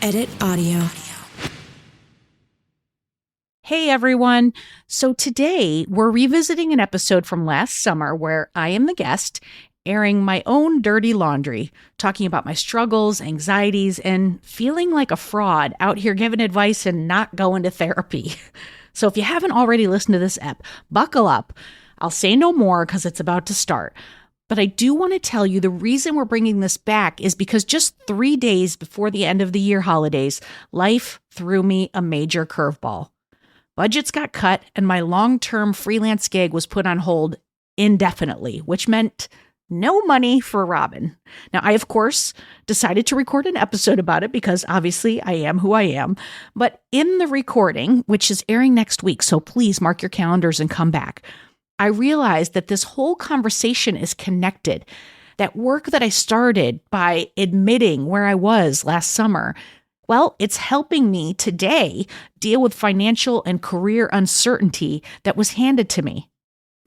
Edit audio. Hey everyone. So today we're revisiting an episode from last summer where I am the guest, airing my own dirty laundry, talking about my struggles, anxieties, and feeling like a fraud out here giving advice and not going to therapy. So if you haven't already listened to this ep, buckle up. I'll say no more because it's about to start. But I do want to tell you the reason we're bringing this back is because just 3 days before the end of the year holidays, life threw me a major curveball. Budgets got cut and my long-term freelance gig was put on hold indefinitely, which meant no money for Robin. Now, I, of course, decided to record an episode about it because obviously I am who I am. But in the recording, which is airing next week, so please mark your calendars and come back, I realized that this whole conversation is connected. That work that I started by admitting where I was last summer, well, it's helping me today deal with financial and career uncertainty that was handed to me.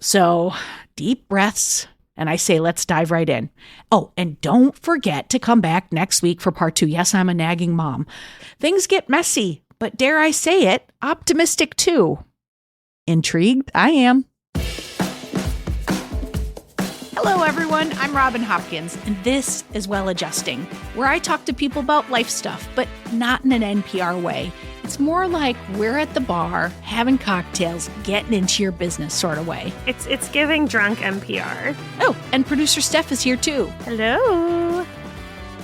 So, deep breaths, and I say, let's dive right in. Oh, and don't forget to come back next week for part 2. Yes, I'm a nagging mom. Things get messy, but dare I say it, optimistic too. Intrigued? I am. Hello, everyone. I'm Robin Hopkins, and this is Well Adjusting, where I talk to people about life stuff, but not in an NPR way. It's more like we're at the bar, having cocktails, getting into your business sort of way. It's giving drunk NPR. Oh, and producer Steph is here too. Hello.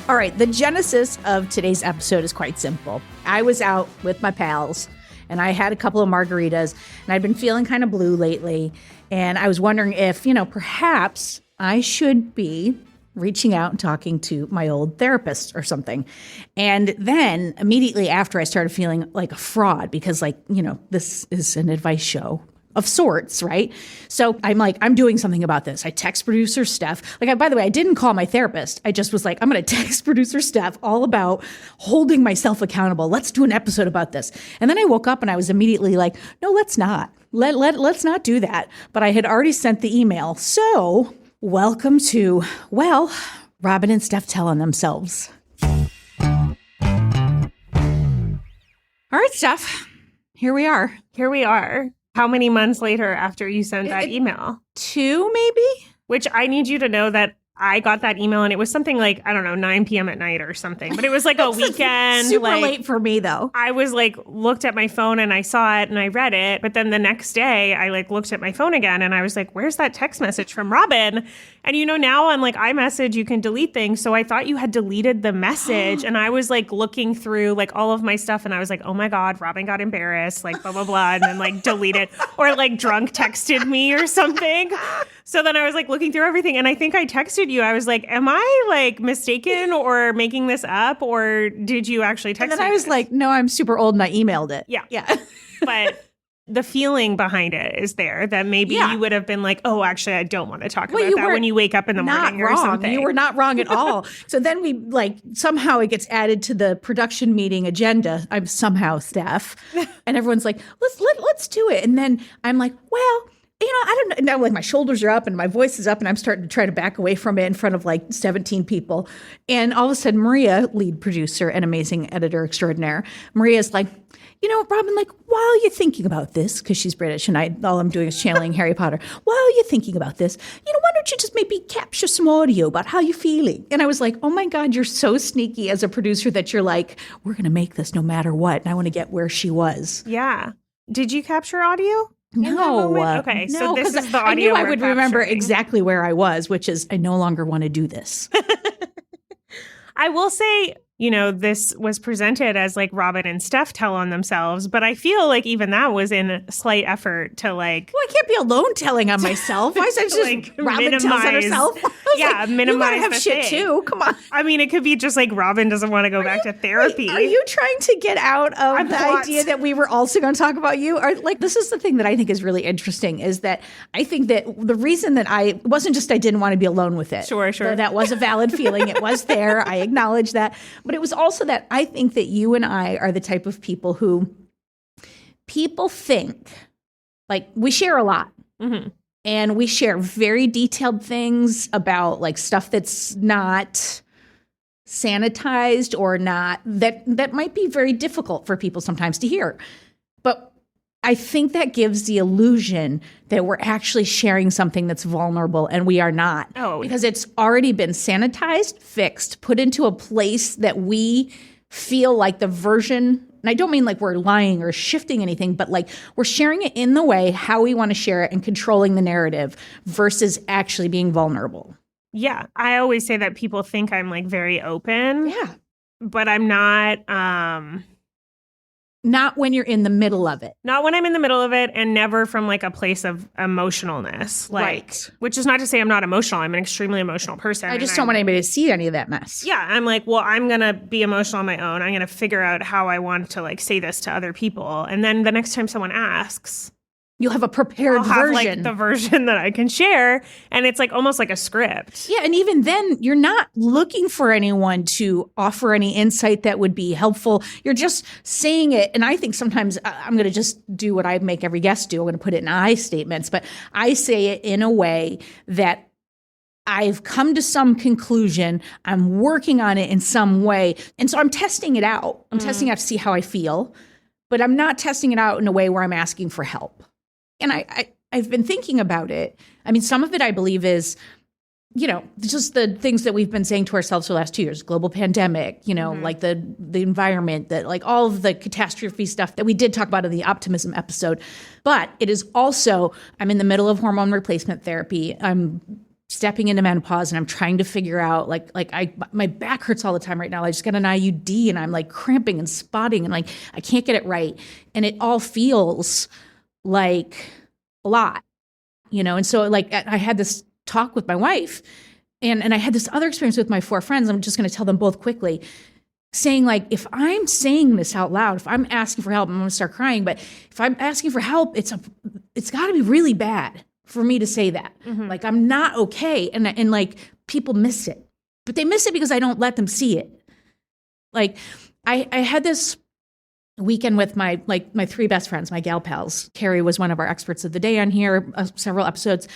All right, the genesis of today's episode is quite simple. I was out with my pals, and I had a couple of margaritas, and I'd been feeling kind of blue lately, and I was wondering if, perhaps I should be reaching out and talking to my old therapist or something. And then immediately after, I started feeling like a fraud because, this is an advice show of sorts, right? So I'm doing something about this. I text producer Steph. By the way, I didn't call my therapist. I just was like, I'm going to text producer Steph all about holding myself accountable. Let's do an episode about this. And then I woke up and I was immediately like, no, let's not. Let's not do that. But I had already sent the email. So welcome to, Robin and Steph telling themselves. All right, Steph, here we are. How many months later after you sent that email? 2, maybe? Which I need you to know that I got that email and it was something like, 9 p.m. at night or something. But it was like a weekend. Super late for me, though. I was looked at my phone and I saw it and I read it. But then the next day I looked at my phone again and I was like, where's that text message from Robin? And now on iMessage, you can delete things. So I thought you had deleted the message. And I was looking through all of my stuff and I was like, oh my God, Robin got embarrassed, blah, blah, blah. And then deleted or drunk texted me or something. So then I was looking through everything and I think I texted you. I was like, am I mistaken or making this up or did you actually text me? And then I was like, no, I'm super old and I emailed it. Yeah. But the feeling behind it is there that maybe you would have been like, oh, actually, I don't want to talk about that when you wake up in the morning or something. You were not wrong at all. So then we somehow it gets added to the production meeting agenda. I'm somehow Steph. And everyone's like, let's do it. And then I'm like, well, I don't know. Now, my shoulders are up and my voice is up and I'm starting to try to back away from it in front of 17 people. And all of a sudden, Maria, lead producer and amazing editor extraordinaire, Maria's like, Robin, while you're thinking about this, because she's British and all I'm doing is channeling Harry Potter, while you're thinking about this, why don't you just maybe capture some audio about how you're feeling? And I was like, oh my God, you're so sneaky as a producer that you're like, we're going to make this no matter what. And I want to get where she was. Yeah. Did you capture audio? No. Okay, so this is the audio. I knew I would capturing. remember exactly where I was, which is I no longer want to do this. I will say, this was presented as Robin and Steph tell on themselves, but I feel even that was in a slight effort to Well, I can't be alone telling on myself. Why is it just Robin tells on herself? Minimize. You gotta have the shit thing. too. Come on. I mean, it could be just Robin doesn't want to go back to therapy. Are you trying to get out of the idea that we were also going to talk about you? Or this is the thing that I think is really interesting is that I think that the reason that it wasn't just I didn't want to be alone with it. Sure. Though that was a valid feeling. It was there. I acknowledge that. But it was also that I think that you and I are the type of people who people think we share a lot. Mm-hmm. And we share very detailed things about stuff that's not sanitized or not, that might be very difficult for people sometimes to hear. But I think that gives the illusion that we're actually sharing something that's vulnerable, and we are not. Oh. Because it's already been sanitized, fixed, put into a place that we feel like the version, and I don't mean like we're lying or shifting anything, but like we're sharing it in the way how we want to share it and controlling the narrative versus actually being vulnerable. Yeah. I always say that people think I'm like very open. Yeah. But I'm not. Not when you're in the middle of it. Not when I'm in the middle of it, and never from like a place of emotionalness. Like, Right. Which is not to say I'm not emotional. I'm an extremely emotional person. I just don't want anybody to see any of that mess. Yeah. I'm like, well, I'm going to be emotional on my own. I'm going to figure out how I want to like say this to other people. And then the next time someone asks, You'll have a prepared I'll have version. like the version that I can share. And it's like almost like a script. Yeah, and even then, you're not looking for anyone to offer any insight that would be helpful. You're just saying it. And I think sometimes I'm going to just do what I make every guest do. I'm going to put it in I statements, but I say it in a way that I've come to some conclusion. I'm working on it in some way. And so I'm testing it out. I'm testing it out to see how I feel, but I'm not testing it out in a way where I'm asking for help. And I've been thinking about it. I mean, some of it I believe is, just the things that we've been saying to ourselves for the last 2 years, global pandemic, like the environment, that like all of the catastrophe stuff that we did talk about in the optimism episode. But it is also, I'm in the middle of hormone replacement therapy. I'm stepping into menopause and I'm trying to figure out my back hurts all the time right now. I just got an IUD and I'm like cramping and spotting and like, I can't get it right. And it all feels like a lot, and so like I had this talk with my wife and I had this other experience with my 4 friends. I'm just going to tell them both quickly, saying like, if I'm saying this out loud, if I'm asking for help, I'm going to start crying. But if I'm asking for help, it's got to be really bad for me to say that. Mm-hmm. Like I'm not okay. And like people miss it, but they miss it because I don't let them see it. Like I had this weekend with my 3 best friends, my gal pals. Carrie was one of our experts of the day on here, several episodes.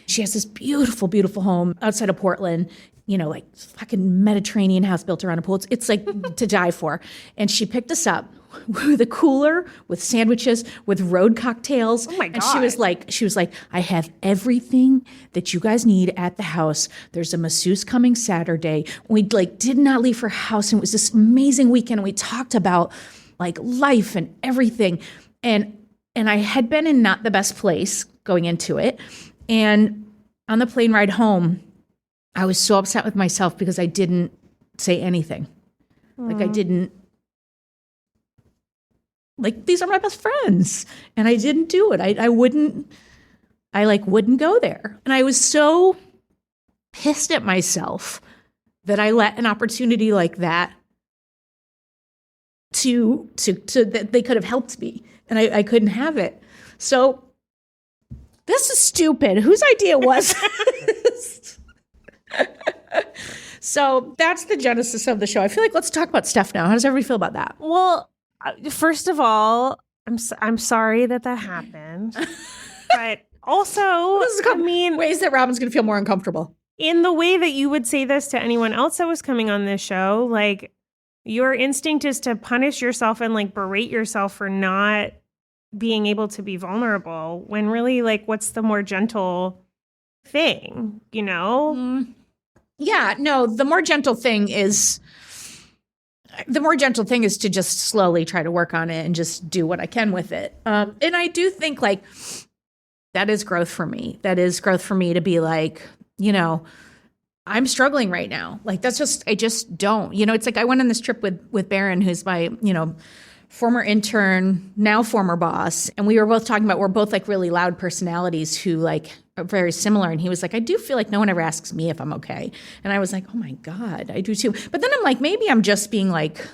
She has this beautiful, beautiful home outside of Portland, like fucking Mediterranean house built around a pool. It's like to die for. And she picked us up with a cooler, with sandwiches, with road cocktails. Oh my God. And she was like, I have everything that you guys need at the house. There's a masseuse coming Saturday. We did not leave her house. And it was this amazing weekend. And we talked about like life and everything. And I had been in not the best place going into it. And on the plane ride home, I was so upset with myself because I didn't say anything. Like I didn't, like these are my best friends. And I didn't do it. I wouldn't go there. And I was so pissed at myself that I let an opportunity like that to that they could have helped me, and I couldn't have it. So this is stupid. Whose idea was this? So that's the genesis of the show. I feel like let's talk about Steph now. How does everybody feel about that? Well, first of all, I'm sorry that happened, but also, ways that Robin's going to feel more uncomfortable. In the way that you would say this to anyone else that was coming on this show, like, your instinct is to punish yourself and like berate yourself for not being able to be vulnerable, when really, like, what's the more gentle thing, Yeah, no, the more gentle thing is to just slowly try to work on it and just do what I can with it. And I do think like that is growth for me. That is growth for me to be like, I'm struggling right now. Like I just don't, it's like I went on this trip with Barron, who's my, former intern, now former boss. And we were both talking about, we're both like really loud personalities who like are very similar. And he was like, I do feel like no one ever asks me if I'm okay. And I was like, oh my God, I do too. But then I'm like, maybe I'm just being like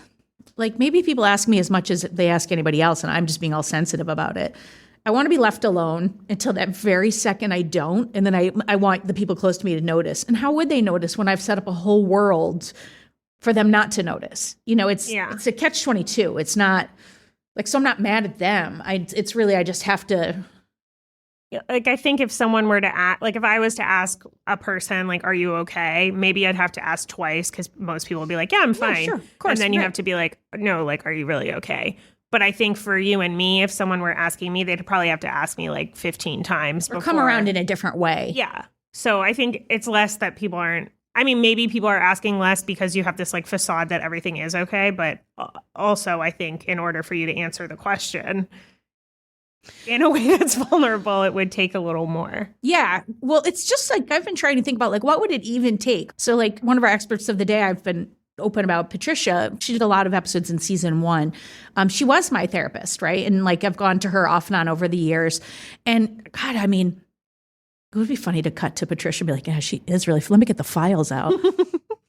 maybe people ask me as much as they ask anybody else. And I'm just being all sensitive about it. I want to be left alone until that very second I don't. And then I want the people close to me to notice. And how would they notice when I've set up a whole world for them not to notice? It's a catch-22. It's not like, so I'm not mad at them. It's really, I just have to like, I think if someone were to ask, like, if I was to ask a person, like, are you okay? Maybe I'd have to ask twice because most people would be like, yeah, I'm fine. sure, of course, and then you right. have to be like, no, like, are you really okay? But I think for you and me, if someone were asking me, they'd probably have to ask me like 15 times Or come around in a different way. Yeah. So I think it's less that people aren't, I mean, maybe people are asking less because you have this like facade that everything is okay. But also, I think in order for you to answer the question in a way that's vulnerable, it would take a little more. Yeah. Well, it's just like I've been trying to think about like what would it even take? So like one of our experts of the day, I've been open about, Patricia. She did a lot of episodes in season 1. She was my therapist, right? And like I've gone to her off and on over the years. And God, I mean, it would be funny to cut to Patricia and be like, yeah, she is really, let me get the files out.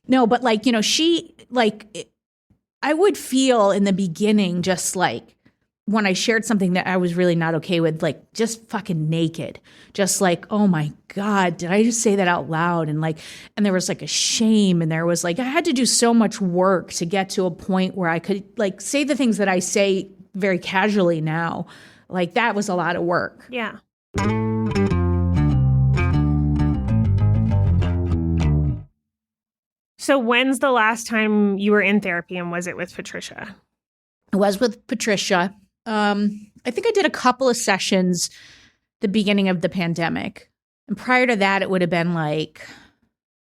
No, but like, you know, she like, I would feel in the beginning just like, when I shared something that I was really not okay with, like just fucking naked, just like, oh my God, did I just say that out loud? And like, and there was like a shame, and there was like, I had to do so much work to get to a point where I could like say the things that I say very casually now. Like that was a lot of work. Yeah. So when's the last time you were in therapy, and was it with Patricia? I was with Patricia. I think I did a couple of sessions the beginning of the pandemic. And prior to that, it would have been like,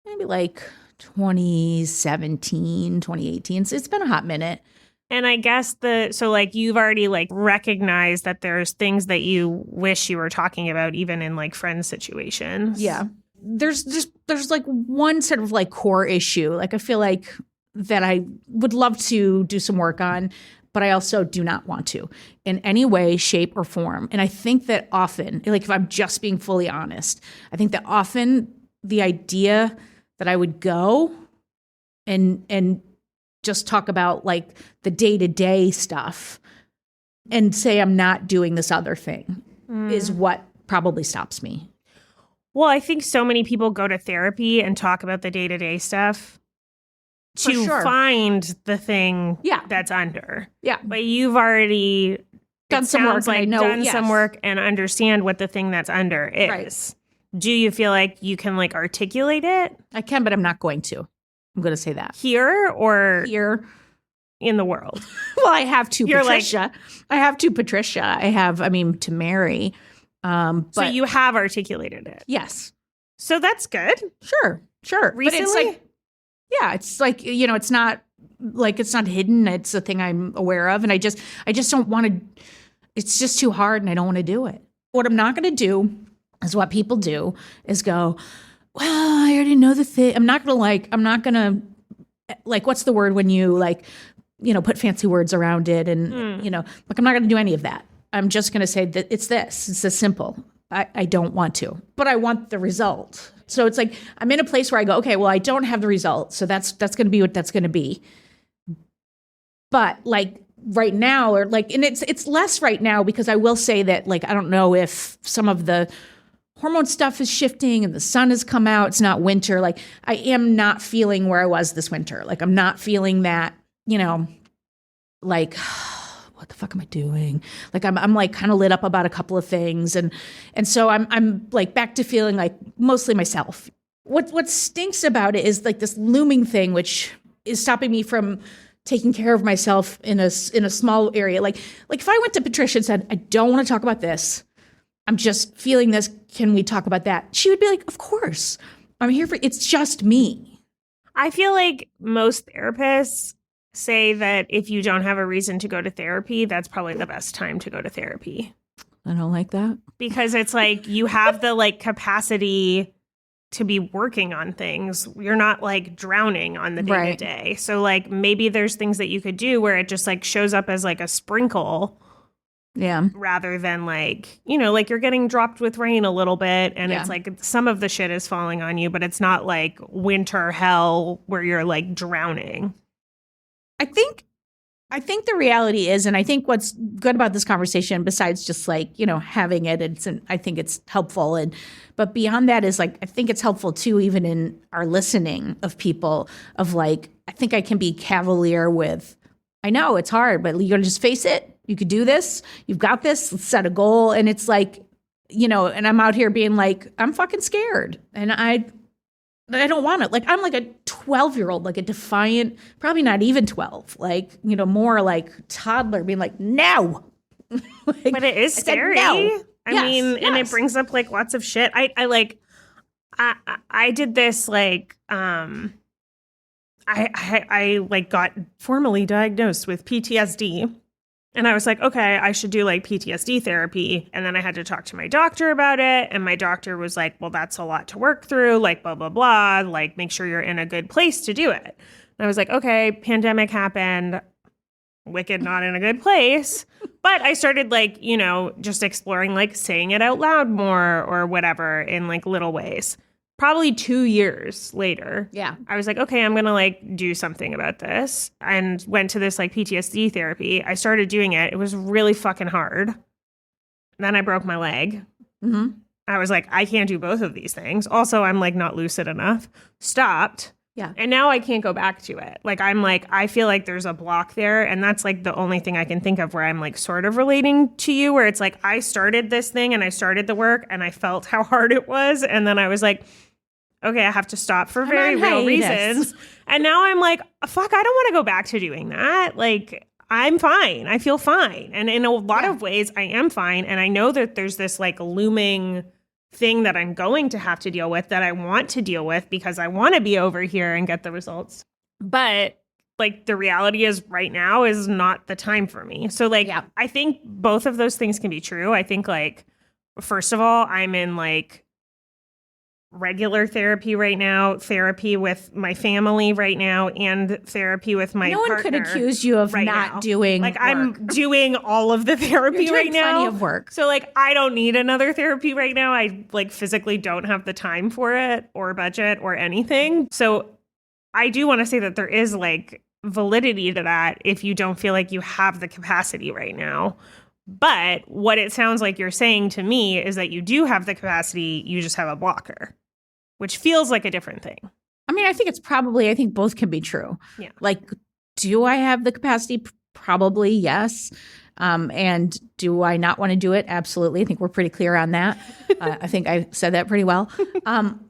maybe like 2017, 2018. So it's been a hot minute. And I guess so like you've already like recognized that there's things that you wish you were talking about, even in like friend situations. Yeah. There's like one sort of like core issue. Like I feel like that I would love to do some work on, but I also do not want to in any way, shape, or form. And I think that often, like if I'm just being fully honest, I think that often the idea that I would go and just talk about like the day-to-day stuff and say I'm not doing this other thing is what probably stops me. Well, I think so many people go to therapy and talk about the day-to-day stuff to find the thing that's under. Yeah. But you've already done some work, like I know, done some work and understand what the thing that's under is. Right. Do you feel like you can like articulate it? I can, but I'm not going to. I'm going to say that. Here or here in the world? Well, I have to You're Patricia. I have to Patricia. I have, I mean, to Mary. But so you have articulated it. Yes. So that's good. Sure. Recently? But it's like, yeah, it's like, you know, it's not like, it's not hidden. It's a thing I'm aware of. And I just don't want to, it's just too hard and I don't want to do it. What I'm not going to do is what people do is go, well, I already know the thing. I'm not going to like, what's the word when you like, you know, put fancy words around it and, you know, like I'm not going to do any of that. I'm just going to say that it's this simple. I don't want to, but I want the result. So it's like, I'm in a place where I go, okay, well, I don't have the result. So that's going to be what that's going to be. But like right now, or like, and it's less right now because I will say that like, I don't know if some of the hormone stuff is shifting and the sun has come out. It's not winter. Like I am not feeling where I was this winter. Like I'm not feeling that, you know, like, what the fuck am I doing? Like I'm like kind of lit up about a couple of things. And so I'm like back to feeling like mostly myself. What stinks about it is like this looming thing, which is stopping me from taking care of myself in a small area. Like if I went to Patricia and said, I don't want to talk about this. I'm just feeling this. Can we talk about that? She would be like, of course. I'm here for, it's just me. I feel like most therapists say that if you don't have a reason to go to therapy, that's probably the best time to go to therapy. I don't like that. Because it's like you have the like capacity to be working on things. You're not like drowning on the day to day. So like maybe there's things that you could do where it just like shows up as like a sprinkle. Yeah. Rather than like, you know, like you're getting dropped with rain a little bit and it's like some of the shit is falling on you, but it's not like winter hell where you're like drowning. I think the reality is, and I think what's good about this conversation, besides just like, you know, having it, I think it's helpful. But beyond that is like, I think it's helpful too, even in our listening of people of like, I think I can be cavalier with, I know it's hard, but you're going to just face it. You could do this. You've got this. Let's set a goal. And it's like, and I'm out here being like, I'm fucking scared. And I don't want it. Like, I'm like a 12-year-old, like a defiant, probably not even 12, like, more like toddler being like, no. Like, but it is scary. No. I mean, and it brings up like lots of shit. I did this like, I like got formally diagnosed with PTSD. And I was like, okay, I should do like PTSD therapy. And then I had to talk to my doctor about it. And my doctor was like, well, that's a lot to work through, like blah, blah, blah. Like, make sure you're in a good place to do it. And I was like, okay, pandemic happened. Wicked not in a good place. But I started like, just exploring like saying it out loud more or whatever in like little ways. Probably 2 years later, I was like, okay, I'm going to like do something about this, and went to this like PTSD therapy. I started doing it. It was really fucking hard. Then I broke my leg. Mm-hmm. I was like, I can't do both of these things. Also, I'm like not lucid enough. Stopped. Yeah. And now I can't go back to it. Like, I'm like, I feel like there's a block there. And that's like the only thing I can think of where I'm like sort of relating to you, where it's like, I started this thing and I started the work and I felt how hard it was. And then I was like, okay, I have to stop for very real reasons. And now I'm like, fuck, I don't want to go back to doing that. Like, I'm fine. I feel fine. And in a lot of ways, I am fine. And I know that there's this like looming thing that I'm going to have to deal with, that I want to deal with because I want to be over here and get the results. But like, the reality is right now is not the time for me. So like, I think both of those things can be true. I think like, first of all, I'm in like regular therapy right now, therapy with my family right now, and therapy with my partner. No one could accuse you of not doing like work. I'm doing all of the therapy You're doing right now. plenty of work. So like, I don't need another therapy right now. I like physically don't have the time for it or budget or anything. So I do want to say that there is like validity to that if you don't feel like you have the capacity right now. But what it sounds like you're saying to me is that you do have the capacity, you just have a blocker, which feels like a different thing. I mean, I think both can be true. Yeah. Like, do I have the capacity? Probably, yes. And do I not want to do it? Absolutely. I think we're pretty clear on that. I think I said that pretty well.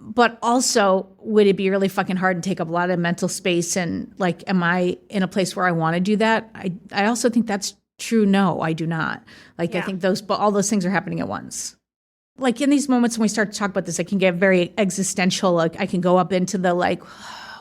But also, would it be really fucking hard and take up a lot of mental space? And like, am I in a place where I want to do that? I also think that's true. No, I do not. Like, I think all those things are happening at once. Like, in these moments when we start to talk about this, I can get very existential. Like, I can go up into the like,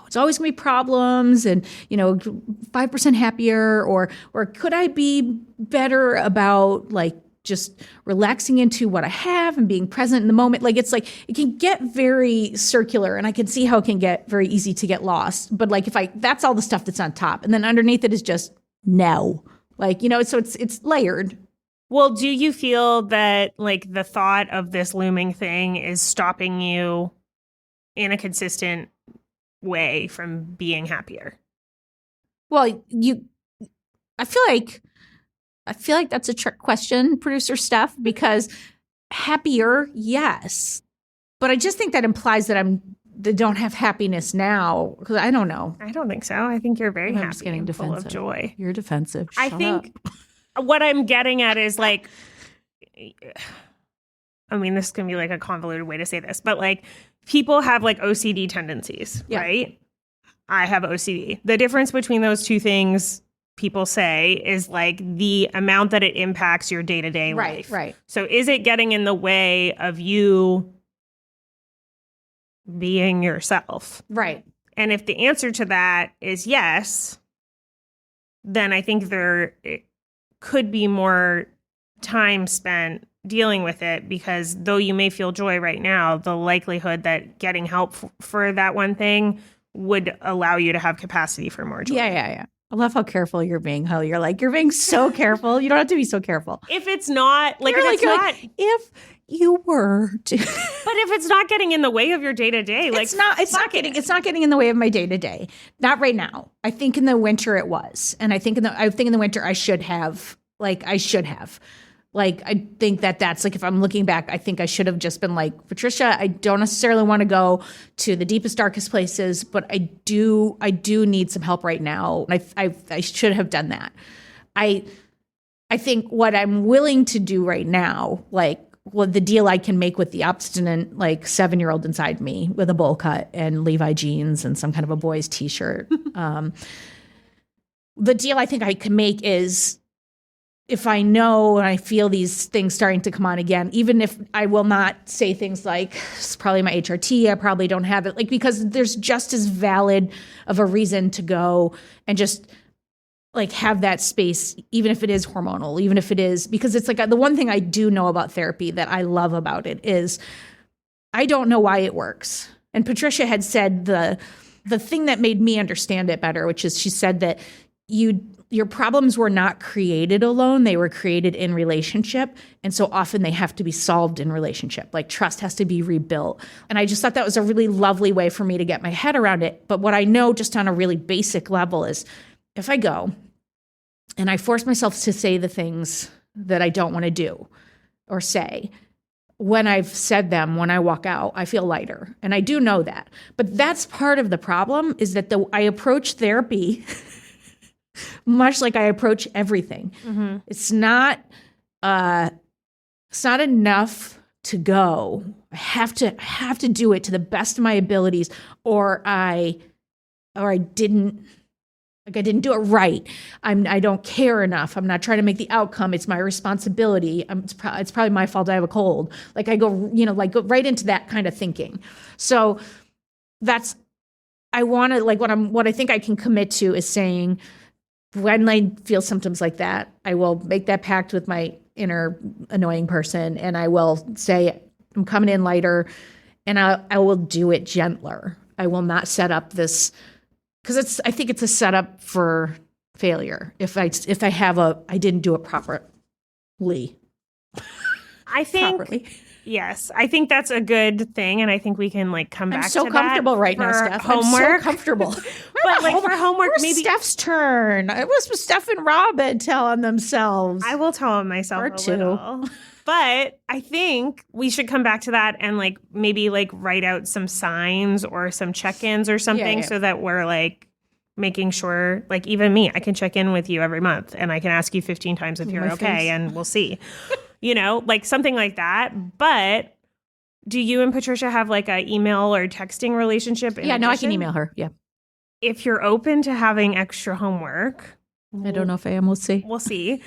it's always gonna be problems, and 5% happier, or could I be better about like just relaxing into what I have and being present in the moment? Like, it's like it can get very circular, and I can see how it can get very easy to get lost. But like, that's all the stuff that's on top, and then underneath it is just no. Like, so it's layered. Well, do you feel that like the thought of this looming thing is stopping you in a consistent way from being happier? Well, I feel like that's a trick question, producer Steph, because happier, yes. But I just think that implies that I don't have happiness now, because I don't know. I don't think so. I think you're very happy. I'm just getting defensive. Full of joy. You're defensive. I think what I'm getting at is like, I mean, this can be like a convoluted way to say this, but like, people have like OCD tendencies, right? I have OCD. The difference between those two things, people say, is like the amount that it impacts your day-to-day life. Right. So is it getting in the way of you being yourself? Right. And if the answer to that is yes, then I think there could be more time spent dealing with it, because though you may feel joy right now, the likelihood that getting help for that one thing would allow you to have capacity for more joy. Yeah. I love how careful you're being. How you're being so careful. You don't have to be so careful. If it's not like, if you were to, but if it's not getting in the way of your day to day, like it's not getting in the way of my day to day. Not right now. I think in the winter it was, and I think in the winter I should have. Like, I think that's like, if I'm looking back, I think I should have just been like, Patricia, I don't necessarily want to go to the deepest, darkest places, but I do need some help right now. And I should have done that. I think what I'm willing to do right now, like the deal I can make with the obstinate like 7-year-old inside me with a bowl cut and Levi jeans and some kind of a boy's t-shirt. The deal I think I can make is if I know and I feel these things starting to come on again, even if I will not say things like, it's probably my HRT, I probably don't have it, like, because there's just as valid of a reason to go and just like have that space, even if it is hormonal, even if it is, because it's like the one thing I do know about therapy that I love about it is I don't know why it works. And Patricia had said the thing that made me understand it better, which is she said that your problems were not created alone. They were created in relationship. And so often they have to be solved in relationship. Like trust has to be rebuilt. And I just thought that was a really lovely way for me to get my head around it. But what I know just on a really basic level is if I go and I force myself to say the things that I don't want to do or say, when I've said them, when I walk out, I feel lighter. And I do know that. But that's part of the problem is that I approach therapy much like I approach everything. Mm-hmm. It's not enough to go. I have to do it to the best of my abilities, or I didn't do it right. I don't care enough. I'm not trying to make the outcome. It's my responsibility. It's probably my fault I have a cold. Like I go right into that kind of thinking. So I want to what I think I can commit to is saying, when I feel symptoms like that, I will make that pact with my inner annoying person, and I will say, I'm coming in lighter, and I will do it gentler. I will not set up this, because I think it's a setup for failure if I didn't do it properly. I think properly. Yes, I think that's a good thing, and I think we can come back to that. I'm so comfortable right now, Steph. Homework. I'm so comfortable. But for homework, where's maybe Steph's turn. It was Steph and Robin telling themselves. I will tell them myself or a two. Little. But I think we should come back to that and maybe write out some signs or some check-ins or something, so that we're making sure, even me, I can check in with you every month and I can ask you 15 times if you're okay, and we'll see. Something like that. But do you and Patricia have a email or texting relationship? Yeah, no, I can email her. Yeah. If you're open to having extra homework. I don't know if I am. We'll see. We'll see.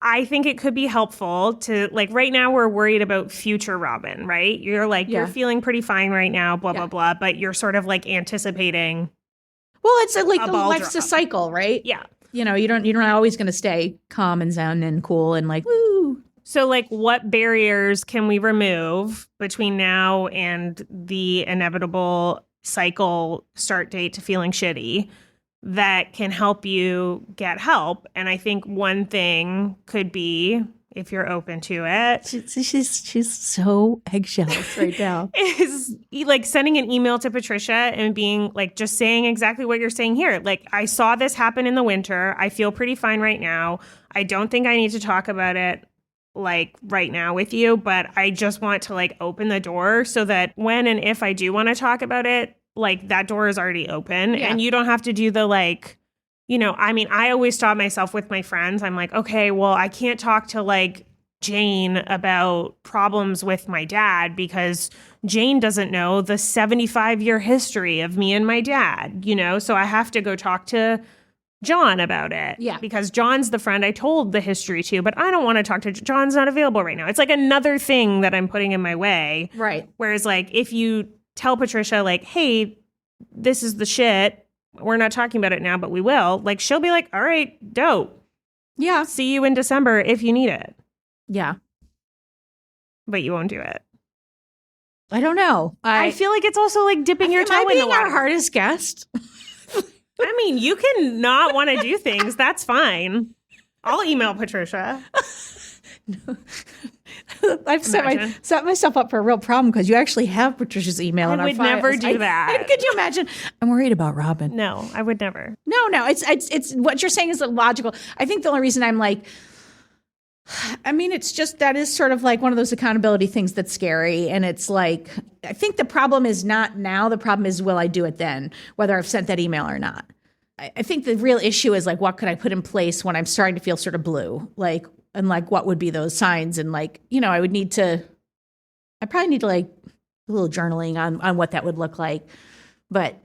I think it could be helpful to, right now we're worried about future Robin, right? You're you're feeling pretty fine right now, blah, blah, blah. But you're sort of anticipating. Well, it's life's a cycle, right? Yeah. You're not always going to stay calm and zen and cool and woo. So what barriers can we remove between now and the inevitable cycle start date to feeling shitty that can help you get help? And I think one thing could be, if you're open to it. She's so eggshells right now. Is sending an email to Patricia and being just saying exactly what you're saying here. I saw this happen in the winter. I feel pretty fine right now. I don't think I need to talk about it right now with you, but I just want to open the door so that when and if I do want to talk about it, that door is already open, and you don't have to do the I always stop myself with my friends. I'm okay, well, I can't talk to Jane about problems with my dad because Jane doesn't know the 75-year history of me and my dad, so I have to go talk to John about it. Yeah. Because John's the friend I told the history to, but I don't want to talk to John's not available right now. It's another thing that I'm putting in my way. Right. Whereas if you tell Patricia hey, this is the shit, we're not talking about it now, but we will, she'll be all right, dope. Yeah. See you in December if you need it. Yeah. But you won't do it. I don't know. I feel it's also dipping your toe in the water. Our hardest guest? I mean, you can not want to do things. That's fine. I'll email Patricia. I've set myself up for a real problem because you actually have Patricia's email in our files. I would never do that. Could you imagine? I'm worried about Robin. No, I would never. No. It's what you're saying is logical. I think the only reason I'm it's just that is sort of one of those accountability things that's scary. And it's I think the problem is not now. The problem is, will I do it then, whether I've sent that email or not? I think the real issue is what could I put in place when I'm starting to feel sort of blue? And what would be those signs? And I would need to I probably need to like a little journaling on what that would look like. But,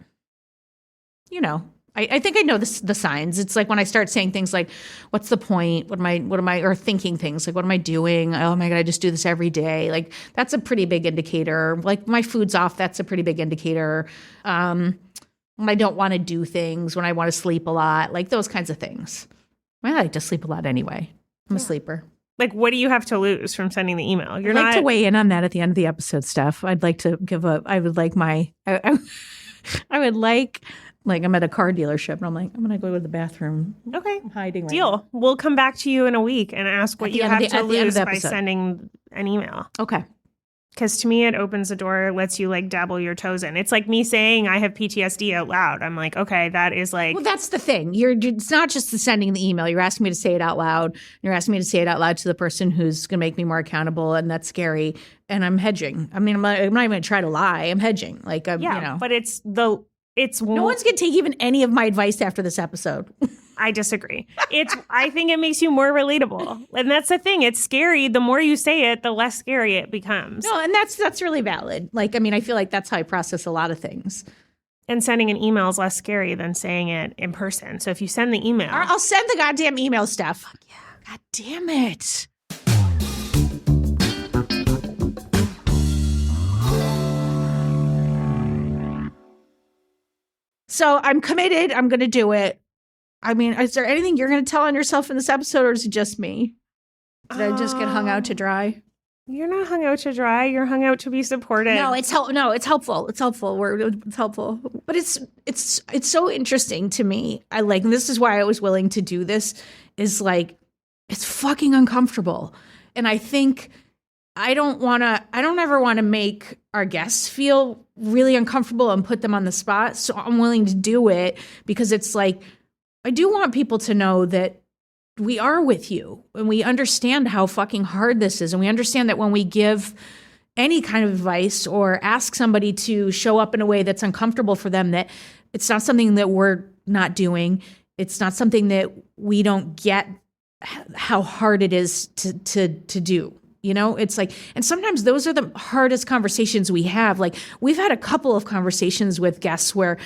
you know, I think I know the signs. It's like when I start saying things like, what's the point? What am I, or thinking things like, what am I doing? Oh my God, I just do this every day. Like that's a pretty big indicator. Like my food's off, that's a pretty big indicator. When I don't want to do things, when I want to sleep a lot, like those kinds of things. I like to sleep a lot anyway. I'm a sleeper. Like, what do you have to lose from sending the email? I'd like to weigh in on that at the end of the episode, Steph. I'd like to I would like I'm at a car dealership and I'm like, I'm going to go to the bathroom. Okay. I'm hiding right Deal. now. We'll come back to you in a week and ask what you have to lose by episode. sending an email. Okay. Because to me, it opens the door, lets you like dabble your toes in. It's like me saying I have PTSD out loud. I'm like, okay, that is like. Well, that's the thing. It's not just the sending the email. You're asking me to say it out loud. You're asking me to say it out loud to the person who's going to make me more accountable, and that's scary. And I'm hedging. I mean, I'm not even going to try to lie. I'm hedging. Like, you know. But no one's going to take even any of my advice after this episode. I disagree. I think it makes you more relatable. And that's the thing. It's scary. The more you say it, the less scary it becomes. No, and that's really valid. Like, I mean, I feel like that's how I process a lot of things. And sending an email is less scary than saying it in person. So if you send the email. I'll send the goddamn email, Steph. Fuck yeah. God damn it. So I'm committed. I'm going to do it. I mean, is there anything you're going to tell on yourself in this episode, or is it just me? Did I just get hung out to dry? You're not hung out to dry. You're hung out to be supported. No, it's helpful. It's helpful. It's helpful. But it's so interesting to me. And this is why I was willing to do this. Is like, it's fucking uncomfortable, and I think I don't ever want to make our guests feel really uncomfortable and put them on the spot. So I'm willing to do it because it's like, I do want people to know that we are with you and we understand how fucking hard this is. And we understand that when we give any kind of advice or ask somebody to show up in a way that's uncomfortable for them, that it's not something that we're not doing. It's not something that we don't get how hard it is to do. You know, it's like, and sometimes those are the hardest conversations we have. Like we've had a couple of conversations with guests where,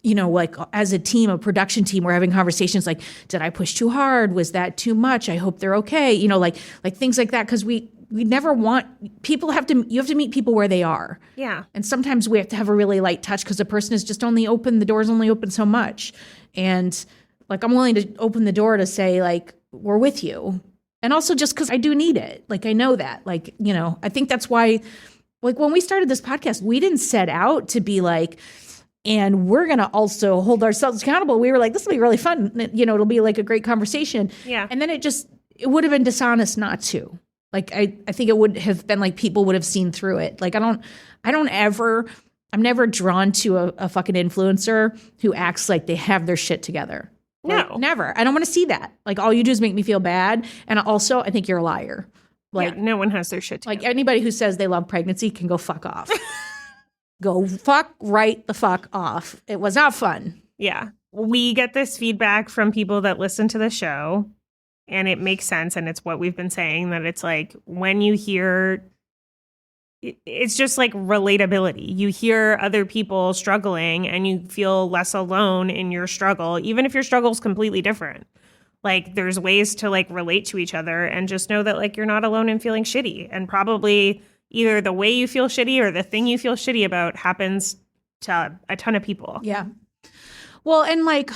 you know, like as a team, a production team, we're having conversations like, did I push too hard? Was that too much? I hope they're okay. You know, like things like that. Cause we never want people you have to meet people where they are. Yeah. And sometimes we have to have a really light touch because the person is just the door's only open so much. And like, I'm willing to open the door to say like, we're with you. And also just cause I do need it. Like, I know that, like, you know, I think that's why, like when we started this podcast, we didn't set out to be like, and we're going to also hold ourselves accountable. We were like, this will be really fun. You know, it'll be like a great conversation. Yeah. And then it would have been dishonest not to. Like, I think it would have been like people would have seen through it. Like, I'm never drawn to a fucking influencer who acts like they have their shit together. Like, No. Never. I don't want to see that. Like, all you do is make me feel bad. And also, I think you're a liar. Like, no one has their shit together. Like, anybody who says they love pregnancy can go fuck off. Go fuck right the fuck off. It was not fun. Yeah. We get this feedback from people that listen to the show, and it makes sense. And it's what we've been saying, that it's like when you hear, it's just like relatability. You hear other people struggling and you feel less alone in your struggle, even if your struggle is completely different. Like there's ways to like relate to each other and just know that like you're not alone in feeling shitty. And probably either the way you feel shitty or the thing you feel shitty about happens to a ton of people. Yeah. Well, and like,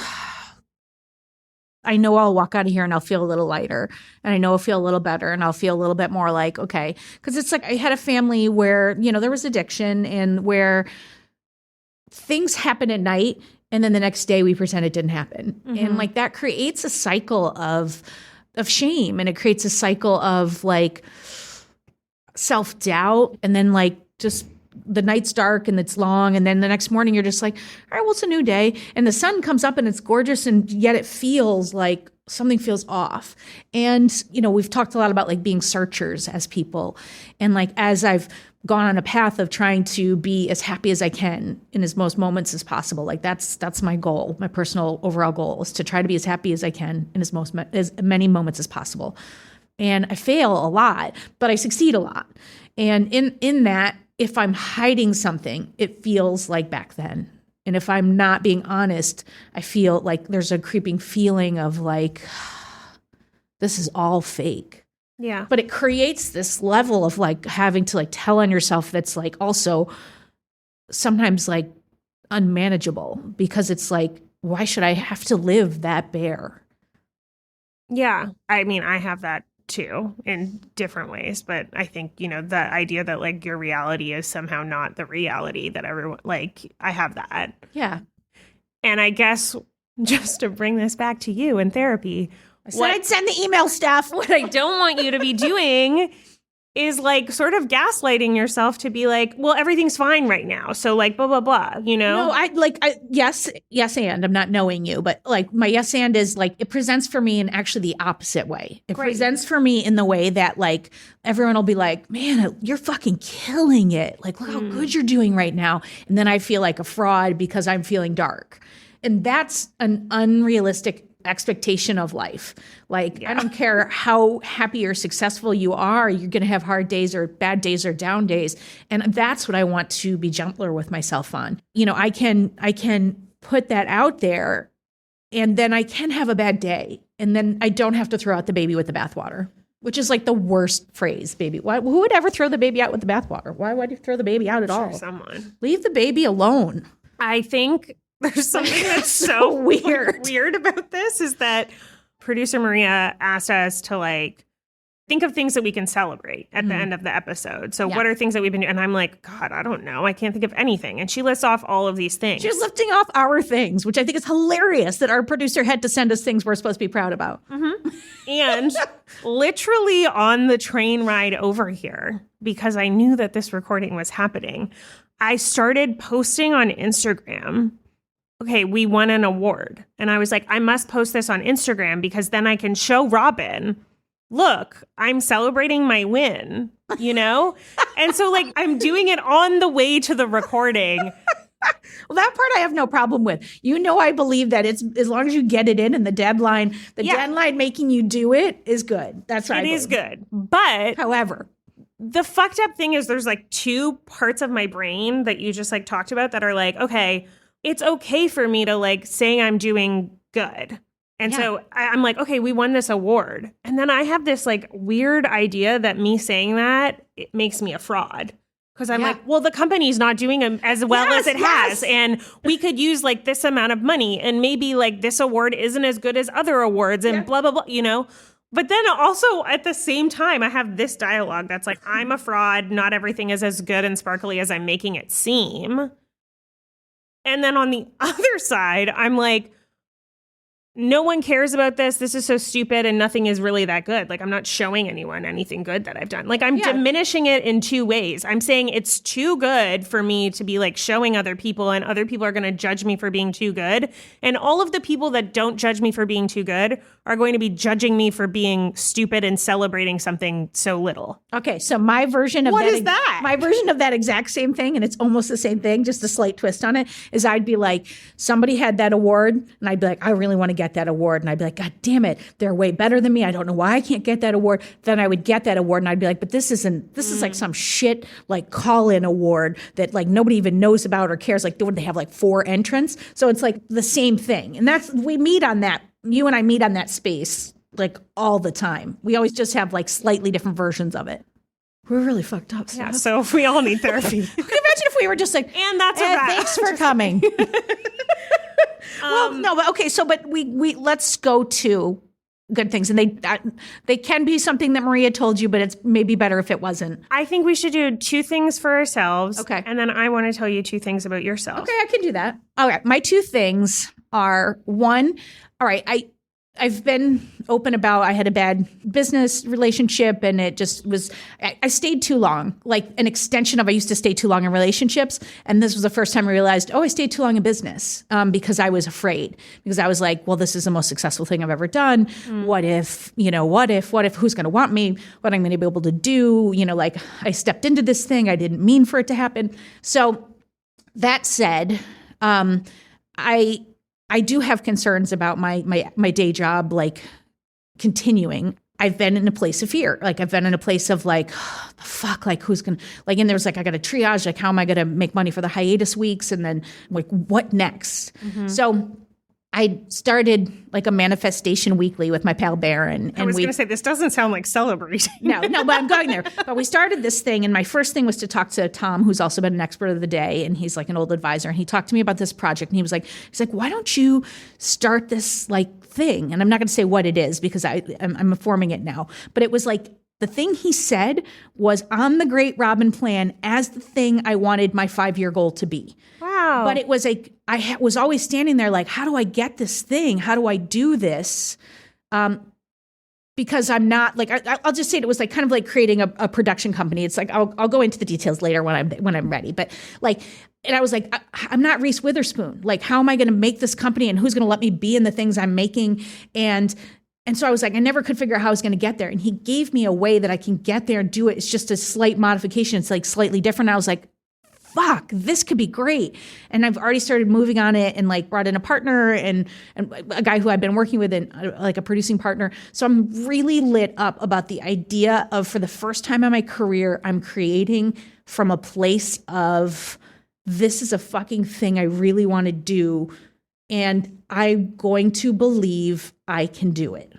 I know I'll walk out of here and I'll feel a little lighter, and I know I'll feel a little better, and I'll feel a little bit more like, okay. Because it's like I had a family where, you know, there was addiction and where things happen at night and then the next day we pretend it didn't happen. Mm-hmm. And like that creates a cycle of shame, and it creates a cycle of like self-doubt, and then like just the night's dark and it's long, and then the next morning you're just like, all right, well, it's a new day, and the sun comes up and it's gorgeous, and yet it feels like something feels off. And you know, we've talked a lot about like being searchers as people, and like as I've gone on a path of trying to be as happy as I can in as most moments as possible, like that's my goal. My personal overall goal is to try to be as happy as I can in as many moments as possible. and I fail a lot, but I succeed a lot. And in that, if I'm hiding something, it feels like back then. And if I'm not being honest, I feel like there's a creeping feeling of like, this is all fake. Yeah. But it creates this level of like having to like tell on yourself that's like also sometimes like unmanageable, because it's like, why should I have to live that bare? Yeah. I mean, I have that too in different ways, but I think, the idea that like your reality is somehow not the reality that everyone, like, I have that. Yeah. And I guess just to bring this back to you in therapy, I said I'd send the email stuff. What I don't want you to be doing is like sort of gaslighting yourself to be like, well, everything's fine right now. So like, blah, blah, blah, No, yes, and I'm not knowing you, but like my yes and is like, it presents for me in actually the opposite way. It presents for me in the way that like, everyone will be like, man, you're fucking killing it. Like, look how good you're doing right now. And then I feel like a fraud because I'm feeling dark. And that's an unrealistic expectation of life. Like, I don't care how happy or successful you are, you're going to have hard days or bad days or down days. And that's what I want to be gentler with myself on. I can put that out there, and then I can have a bad day. And then I don't have to throw out the baby with the bathwater, which is like the worst phrase, baby. Who would ever throw the baby out with the bathwater? Why would you throw the baby out at all? Someone. Leave the baby alone. I think there's something that's so weird about this is that producer Maria asked us to like think of things that we can celebrate at the end of the episode. So what are things that we've been doing? And I'm like, God, I don't know. I can't think of anything. And she lists off all of these things. She's lifting off our things, which I think is hilarious that our producer had to send us things we're supposed to be proud about. And literally on the train ride over here, because I knew that this recording was happening, I started posting on Instagram. Okay, we won an award. And I was like, I must post this on Instagram because then I can show Robin, look, I'm celebrating my win, And so like I'm doing it on the way to the recording. Well, that part I have no problem with. I believe that it's as long as you get it in and the deadline making you do it is good. That's right. It is good. But however, the fucked up thing is there's like two parts of my brain that you just like talked about that are like, okay, it's okay for me to like say I'm doing good. And so I'm like, okay, we won this award. And then I have this like weird idea that me saying that, it makes me a fraud. Because I'm like, well, the company's not doing as well as it has. And we could use like this amount of money. And maybe like this award isn't as good as other awards and blah, blah, blah, But then also at the same time, I have this dialogue that's like, I'm a fraud. Not everything is as good and sparkly as I'm making it seem. And then on the other side, I'm like, no one cares about this. This is so stupid and nothing is really that good. Like, I'm not showing anyone anything good that I've done. Like, I'm diminishing it in two ways. I'm saying it's too good for me to be like showing other people, and other people are going to judge me for being too good. And all of the people that don't judge me for being too good are going to be judging me for being stupid and celebrating something so little. Okay, so my version of my version of that exact same thing, and it's almost the same thing, just a slight twist on it, is I'd be like, somebody had that award, and I'd be like, I really want to get that award. And I'd be like, God damn it, they're way better than me. I don't know why I can't get that award. Then I would get that award, and I'd be like, but this is like some shit like call-in award that like nobody even knows about or cares. Like, would they have like 4 entrants? So it's like the same thing. And we meet on that. You and I meet on that space like all the time. We always just have like slightly different versions of it. We're really fucked up. Yeah, so we all need therapy. Can you imagine if we were just like, and that's a wrap. Thanks for coming. Well, no, but okay. So, but we let's go to good things, and they can be something that Maria told you, but it's maybe better if it wasn't. I think we should do 2 things for ourselves. Okay, and then I want to tell you 2 things about yourself. Okay, I can do that. All right, my 2 things are, one. All right, I've been open about I had a bad business relationship, and it just was, I stayed too long, like an extension of I used to stay too long in relationships. And this was the first time I realized, I stayed too long in business because I was afraid, because I was like, well, this is the most successful thing I've ever done. What if, who's going to want me? What I'm going to be able to do? Like I stepped into this thing. I didn't mean for it to happen. So that said, I do have concerns about my day job, like continuing. I've been in a place of fear. Like I've been in a place of like, oh, the fuck, like who's going to, like, and there's like, I got to triage, like, how am I going to make money for the hiatus weeks? And then like, what next? So I started like a manifestation weekly with my pal Baron. I was going to say, this doesn't sound like celebrating. No, but I'm going there. But we started this thing, and my first thing was to talk to Tom, who's also been an expert of the day, and he's like an old advisor. And he talked to me about this project, and he's like, why don't you start this like thing? And I'm not going to say what it is because I'm forming it now. But it was like the thing he said was on the Great Robin Plan as the thing I wanted my 5-year goal to be. Wow. But it was like, was always standing there like, how do I get this thing? How do I do this? Because I'm not like, I'll just say it was like kind of like creating a production company. It's like, I'll go into the details later when I'm ready. But like, and I was like, I'm not Reese Witherspoon. Like, how am I going to make this company and who's going to let me be in the things I'm making? And so I was like, I never could figure out how I was going to get there. And he gave me a way that I can get there and do it. It's just a slight modification. It's like slightly different. I was like, fuck, this could be great. And I've already started moving on it and like brought in a partner and a guy who I've been working with and like a producing partner. So I'm really lit up about the idea of, for the first time in my career, I'm creating from a place of, this is a fucking thing I really want to do. And I'm going to believe I can do it.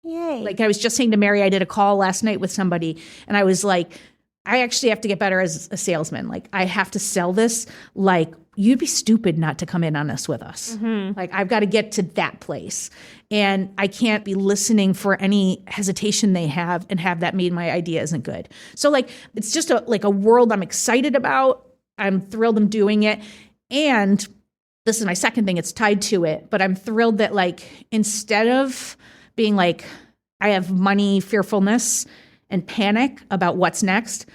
Yay. Like I was just saying to Mary, I did a call last night with somebody and I was like, I actually have to get better as a salesman. Like I have to sell this. Like you'd be stupid not to come in on this with us. Like I've got to get to that place and I can't be listening for any hesitation they have and have that mean my idea isn't good. So like, it's just a world I'm excited about. I'm thrilled I'm doing it. And this is my second thing. It's tied to it, but I'm thrilled that like, instead of being like, I have money fearfulness and panic about what's next,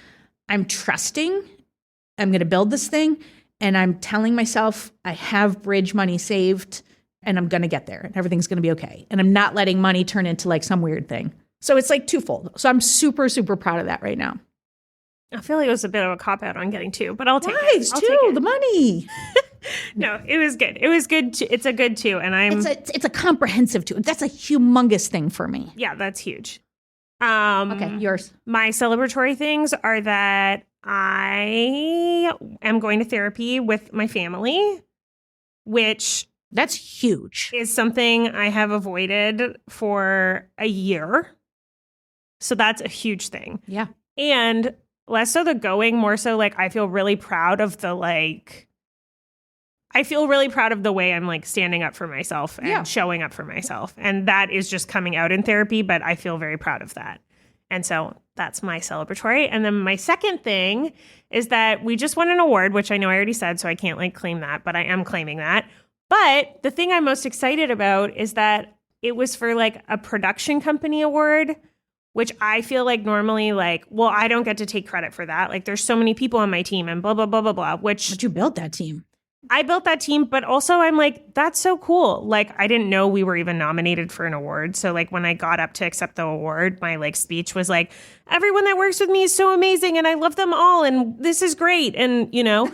I'm trusting I'm going to build this thing. And I'm telling myself I have bridge money saved and I'm going to get there and everything's going to be okay. And I'm not letting money turn into like some weird thing. So it's like twofold. So I'm super, super proud of that right now. I feel like it was a bit of a cop-out on getting two, but I'll take Why? it. It's I'll two, take it. the money. No, it was good. It was good. It's a good two. And It's a comprehensive two. That's a humongous thing for me. Yeah, that's huge. Okay, yours. My celebratory things are that I am going to therapy with my family, which That's huge. is something I have avoided for a year. So that's a huge thing. Yeah. And less so the going, more so like I feel really proud of the way I'm like standing up for myself and showing up for myself. And that is just coming out in therapy, but I feel very proud of that. And so that's my celebratory. And then my second thing is that we just won an award, which I know I already said, so I can't like claim that, but I am claiming that. But the thing I'm most excited about is that it was for like a production company award, which I feel like normally like, well, I don't get to take credit for that. Like there's so many people on my team and blah, blah, blah, blah, blah, which But you built that team. I built that team, but also I'm like, that's so cool. Like, I didn't know we were even nominated for an award. So like when I got up to accept the award, my like speech was like, everyone that works with me is so amazing and I love them all and this is great. And, you know,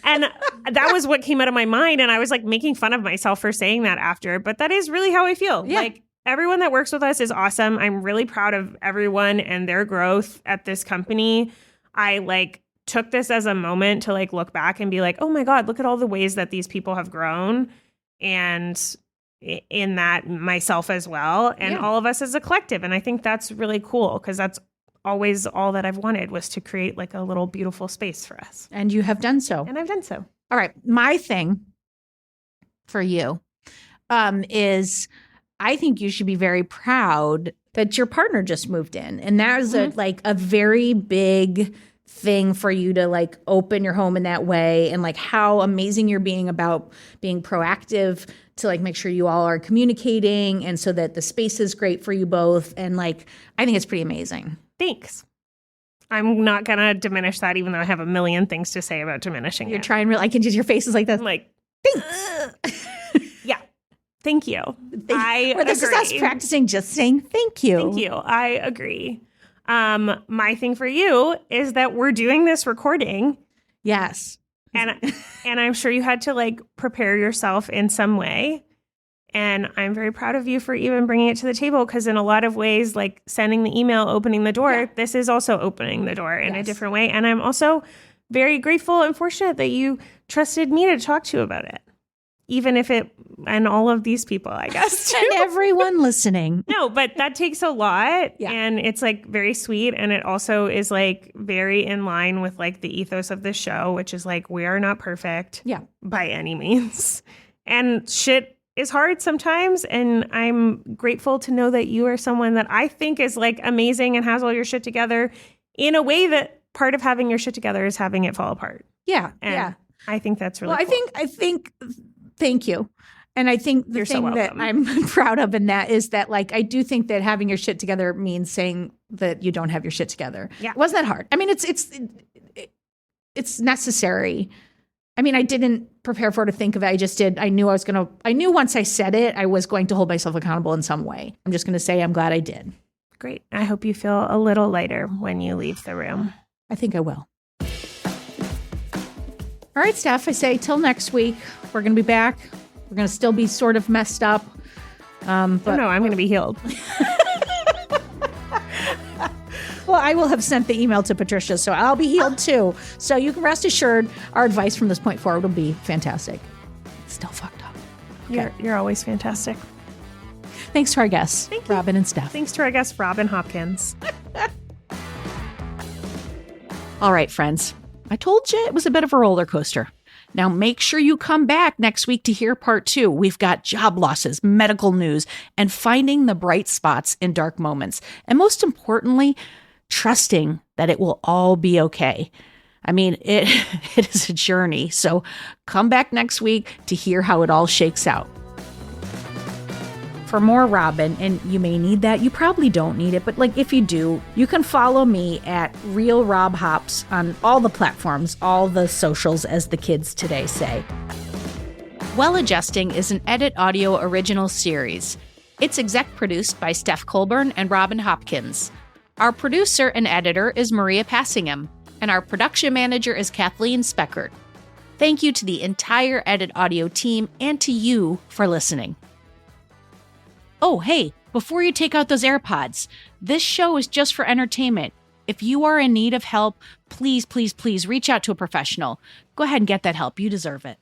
and that was what came out of my mind. And I was like making fun of myself for saying that after, but that is really how I feel. Yeah. Like everyone that works with us is awesome. I'm really proud of everyone and their growth at this company. I like took this as a moment to like look back and be like, oh my God, look at all the ways that these people have grown. And in that myself as well. And all of us as a collective. And I think that's really cool because that's always all that I've wanted was to create like a little beautiful space for us. And you have done so. And I've done so. All right. My thing for you is I think you should be very proud that your partner just moved in. And that is a very big thing for you to like open your home in that way and like how amazing you're being about being proactive to like make sure you all are communicating and so that the space is great for you both. And like, I think it's pretty amazing. Thanks. I'm not going to diminish that, even though I have a million things to say about diminishing You're it. trying really, I can just, your face is like that. I'm like, Thanks. yeah, thank you. I Or this is us agree. practicing just saying thank you. Thank you. I agree. My thing for you is that we're doing this recording. Yes. And I'm sure you had to like prepare yourself in some way. And I'm very proud of you for even bringing it to the table, because in a lot of ways, like sending the email, opening the door, this is also opening the door in a different way. And I'm also very grateful and fortunate that you trusted me to talk to you about it. Even if it, and all of these people, I guess, too. And everyone listening. No, but that takes a lot. Yeah. And it's like very sweet. And it also is like very in line with like the ethos of the show, which is like, we are not perfect by any means. And shit is hard sometimes. And I'm grateful to know that you are someone that I think is like amazing and has all your shit together in a way that part of having your shit together is having it fall apart. Yeah. And I think that's really cool. I think, thank you. And I think the thing that I'm proud of in that is that, like, I do think that having your shit together means saying that you don't have your shit together. Yeah. It wasn't that hard. I mean, it's necessary. I mean, I didn't prepare for it to think of it. I just did. I knew once I said it, I was going to hold myself accountable in some way. I'm just going to say I'm glad I did. Great. I hope you feel a little lighter when you leave the room. I think I will. All right, Steph, I say till next week. We're going to be back. We're going to still be sort of messed up. But no, I'm going to be healed. Well, I will have sent the email to Patricia, so I'll be healed too. So you can rest assured our advice from this point forward will be fantastic. Still fucked up. Okay. You're always fantastic. Thanks to our guests, Robin and Steph. Thanks to our guest, Robin Hopkins. All right, friends. I told you it was a bit of a roller coaster. Now make sure you come back next week to hear part 2. We've got job losses, medical news, and finding the bright spots in dark moments. And most importantly, trusting that it will all be okay. I mean, it is a journey. So come back next week to hear how it all shakes out. For more Robin, and you may need that, you probably don't need it, but like if you do, you can follow me at Real Rob Hops on all the platforms, all the socials, as the kids today say. Well Adjusting is an Edit Audio original series. It's exec produced by Steph Colburn and Robin Hopkins. Our producer and editor is Maria Passingham, and our production manager is Kathleen Speckert. Thank you to the entire Edit Audio team and to you for listening. Oh, hey, before you take out those AirPods, this show is just for entertainment. If you are in need of help, please, please, please reach out to a professional. Go ahead and get that help. You deserve it.